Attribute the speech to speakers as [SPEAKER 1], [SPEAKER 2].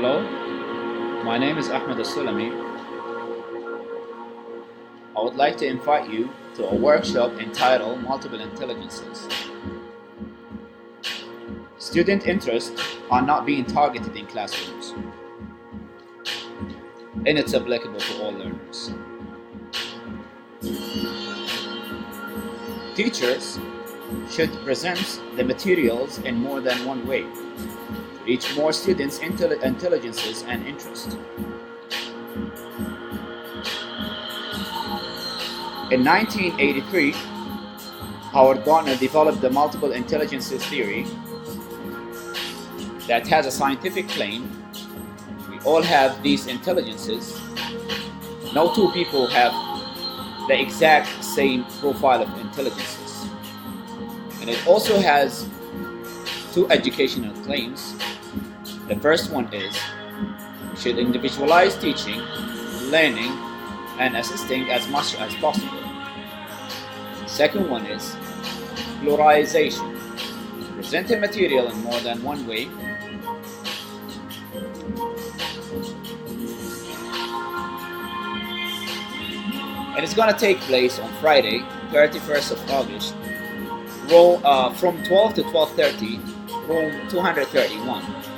[SPEAKER 1] Hello, my name is Ahmed Al-Sulami. I would like to invite you to a workshop entitled Multiple Intelligences. Student interests are not being targeted in classrooms, and it's applicable to all learners. Teachers should present the materials in more than one way to reach more students' intelligences and interests. In 1983, Howard Gardner developed the multiple intelligences theory that has a scientific claim. We all have these intelligences. No two people have the exact same profile of intelligences. And it also has two educational claims. The first one is we should individualize teaching, learning, and assisting as much as possible. The second one is pluralization. Present a material in more than one way. And it's going to take place on Friday, 31st of August, from 12 to 12:30, room 231.